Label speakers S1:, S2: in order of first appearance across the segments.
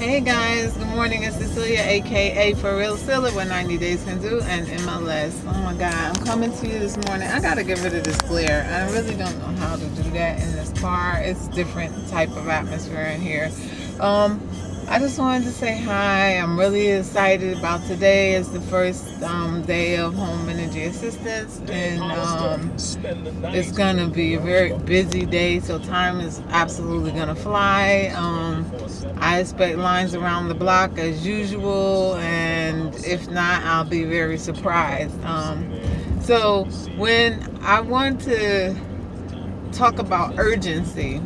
S1: Hey guys, good morning. It's Cecilia, aka ForRealCeil, what 90 days can do, and MLS. Oh my God, I'm coming to you this morning. I gotta get rid of this glare. I really don't know how to do that in this car. It's different type of atmosphere in here. Um, I just wanted to say hi. I'm really excited about today. It's the first day of home energy assistance, and it's gonna be a very busy day. So time is absolutely gonna fly. I expect lines around the block as usual, and if not, I'll be very surprised. So when I want to talk about urgency,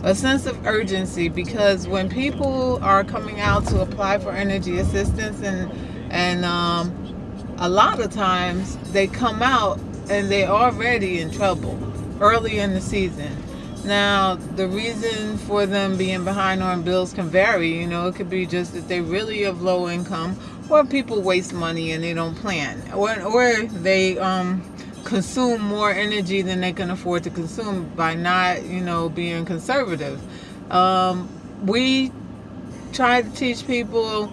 S1: a sense of urgency, because when people are coming out to apply for energy assistance, and a lot of times they come out and they're already in trouble early in the season. Now, the reason for them being behind on bills can vary. It could be just that they really of low income, or people waste money and they don't plan, or they consume more energy than they can afford to consume by not, being conservative. We try to teach people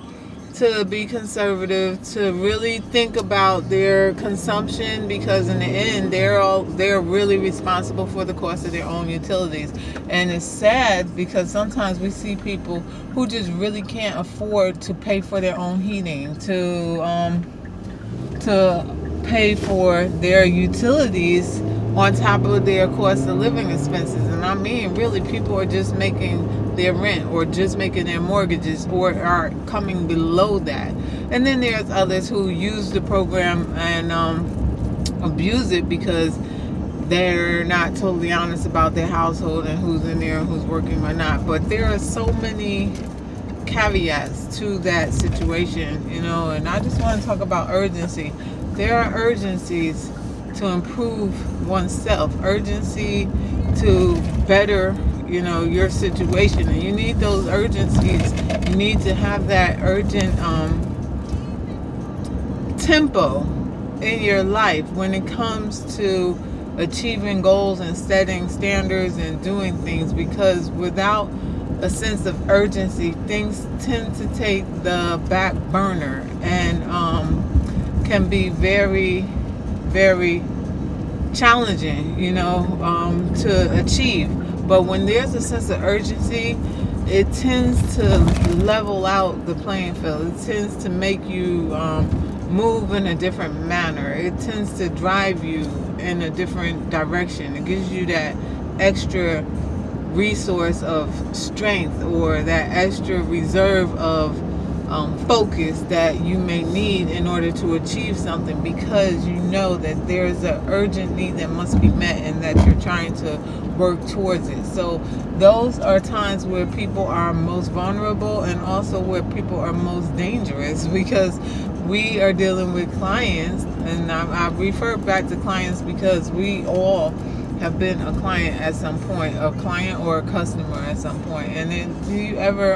S1: to be conservative, to really think about their consumption, because in the end they're really responsible for the cost of their own utilities. And it's sad because sometimes we see people who just really can't afford to pay for their own heating, to pay for their utilities on top of their cost of living expenses. And I mean, really, people are just making their rent or just making their mortgages or are coming below that. And then there's others who use the program and abuse it because they're not totally honest about their household and who's in there and who's working or not. But there are so many caveats to that situation, and I just want to talk about urgency. There are urgencies to improve oneself, urgency to better, your situation, and you need those urgencies. You need to have that urgent tempo in your life when it comes to achieving goals and setting standards and doing things, because without a sense of urgency, things tend to take the back burner and can be very, very challenging, to achieve. But when there's a sense of urgency, it tends to level out the playing field. It tends to make you move in a different manner. It tends to drive you in a different direction. It gives you that extra resource of strength, or that extra reserve of focus that you may need in order to achieve something, because you know that there's an urgent need that must be met and that you're trying to work towards it. So those are times where people are most vulnerable, and also where people are most dangerous, because we are dealing with clients, and I refer back to clients because we all have been a client at some point, a client or a customer at some point. And then, do you ever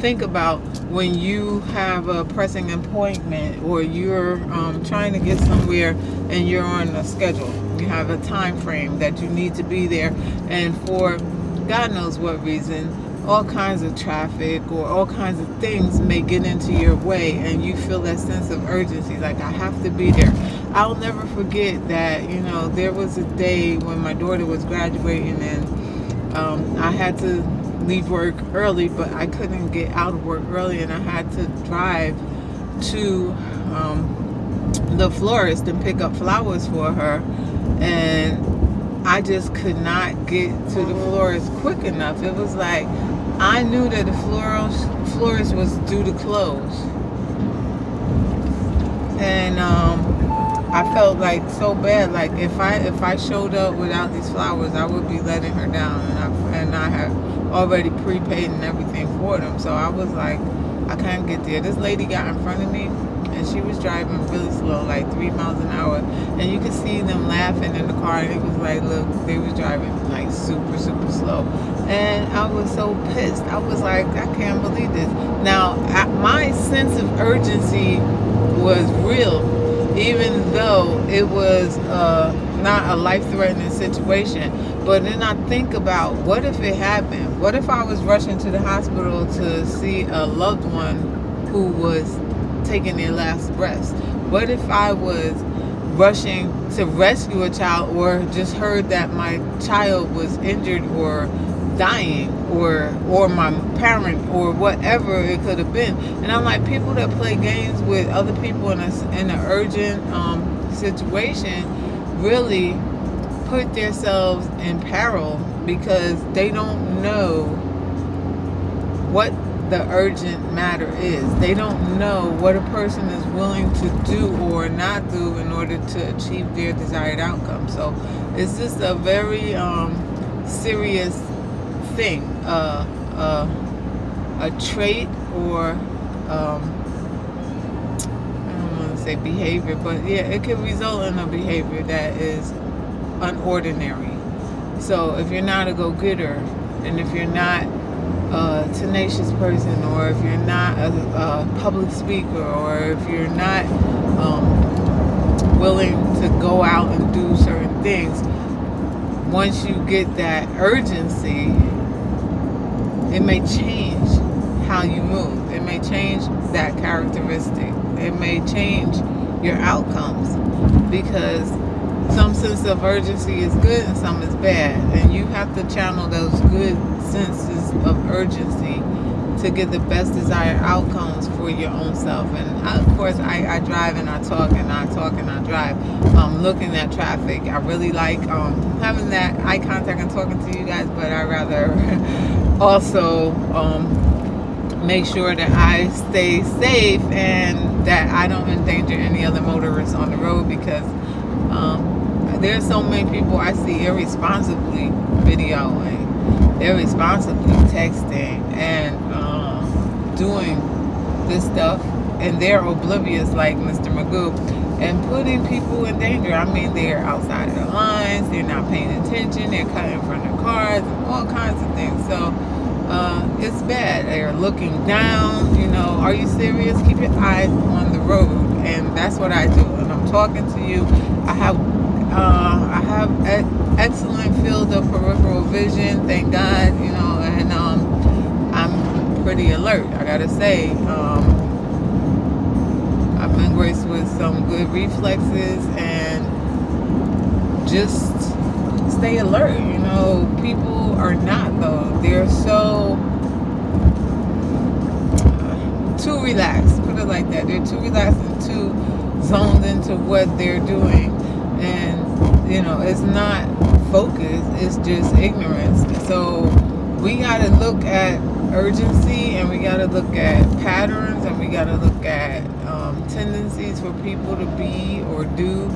S1: think about when you have a pressing appointment, or you're trying to get somewhere and you're on a schedule? You have a time frame that you need to be there, and for God knows what reason, all kinds of traffic or all kinds of things may get into your way, and you feel that sense of urgency, like, I have to be there. I'll never forget that, there was a day when my daughter was graduating, and I had to leave work early, but I couldn't get out of work early, and I had to drive to the florist and pick up flowers for her. And I just could not get to the florist quick enough. It was like I knew that the florist was due to close, and I felt like so bad. Like if I showed up without these flowers, I would be letting her down, and I had already prepaid and everything for them. So I was like, I can't get there. This lady got in front of me, and she was driving really slow, like 3 miles an hour, and you could see them laughing in the car, and it was like, look, they was driving like super, super slow. And I was so pissed. I was like, I can't believe this. Now, my sense of urgency was real, even though it was not a life-threatening situation. But then I think about, what if it happened? What if I was rushing to the hospital to see a loved one who was taking their last breaths? What if I was rushing to rescue a child, or just heard that my child was injured or dying, or my parent, or whatever it could have been? And I'm like, people that play games with other people in an urgent situation really put themselves in peril, because they don't know what the urgent matter is. They don't know what a person is willing to do or not do in order to achieve their desired outcome. So it's just a very serious thing, a trait, or I don't want to say behavior, but yeah, it could result in a behavior that is unordinary. So if you're not a go-getter, and if you're not a tenacious person, or if you're not a public speaker, or if you're not willing to go out and do certain things, once you get that urgency, it may change how you move. It may change that characteristic. It may change your outcomes, because some sense of urgency is good and some is bad, and you have to channel those good senses of urgency to get the best desired outcomes for your own self. And of course, I drive and I talk and I talk and I drive, looking at traffic. I really like having that eye contact and talking to you guys, but I rather also make sure that I stay safe and that I don't endanger any other motorists on the road, because there's so many people I see irresponsibly videoing, irresponsibly texting, and doing this stuff, and they're oblivious, like Mr. Magoo, and putting people in danger. I mean, they're outside of the lines, they're not paying attention, they're cutting in front of cars, and all kinds of things. So it's bad. They're looking down. Are you serious? Keep your eyes on the road, and that's what I do. And I'm talking to you. I have excellent field of peripheral vision, thank God. And I'm pretty alert. I gotta say, I've been graced with some good reflexes, and just stay alert. People are not, though. They're so too relaxed. Put it like that. They're too relaxed and too zoned into what they're doing, and it's not focus. It's just ignorance. So we got to look at urgency, and we got to look at patterns, and we got to look at tendencies for people to be or do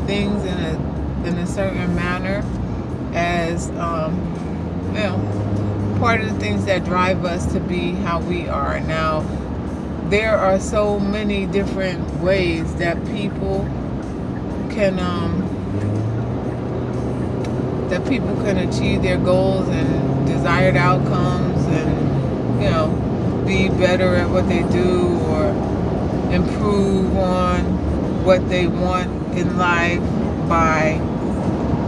S1: things in a certain manner, as part of the things that drive us to be how we are. Now, there are so many different ways that people can achieve their goals and desired outcomes, and be better at what they do, or improve on what they want in life by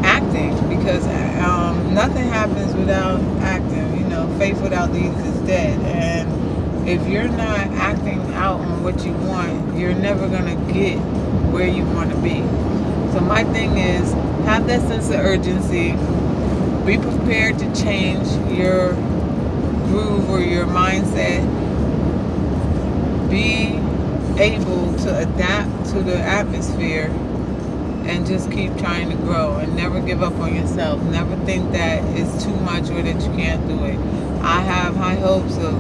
S1: acting, because nothing happens without acting. Faith without deeds is dead, and if you're not acting out on what you want, you're never going to get where you want to be. So my thing is, have that sense of urgency. Be prepared to change your groove or your mindset. Be able to adapt to the atmosphere, and just keep trying to grow, and never give up on yourself. Never think that it's too much or that you can't do it. I have high hopes of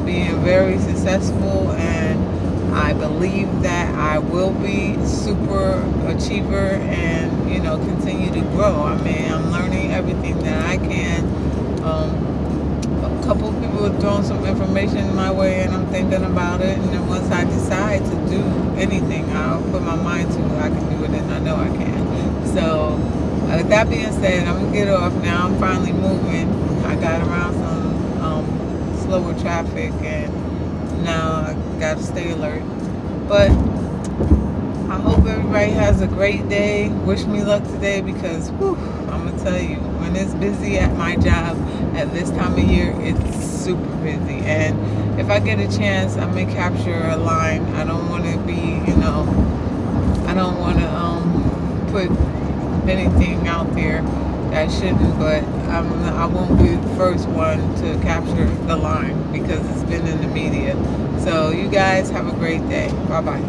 S1: being very successful, and I believe that I will be super achiever, and continue to grow. I mean, I'm learning everything that I can. A couple of people are throwing some information my way, and I'm thinking about it, and then once I decide to do anything, I'll put my mind to it. I can do it, and I know I can. So with that being said, I'm gonna get off now. I'm finally moving. I got around some slower traffic, and now I gotta stay alert. But hope everybody has a great day. Wish me luck today because whew, I'm going to tell you, when it's busy at my job at this time of year, it's super busy. And if I get a chance, I may capture a line. I don't want to be, I don't want to put anything out there that shouldn't, but I won't be the first one to capture the line because it's been in the media. So you guys have a great day. Bye-bye.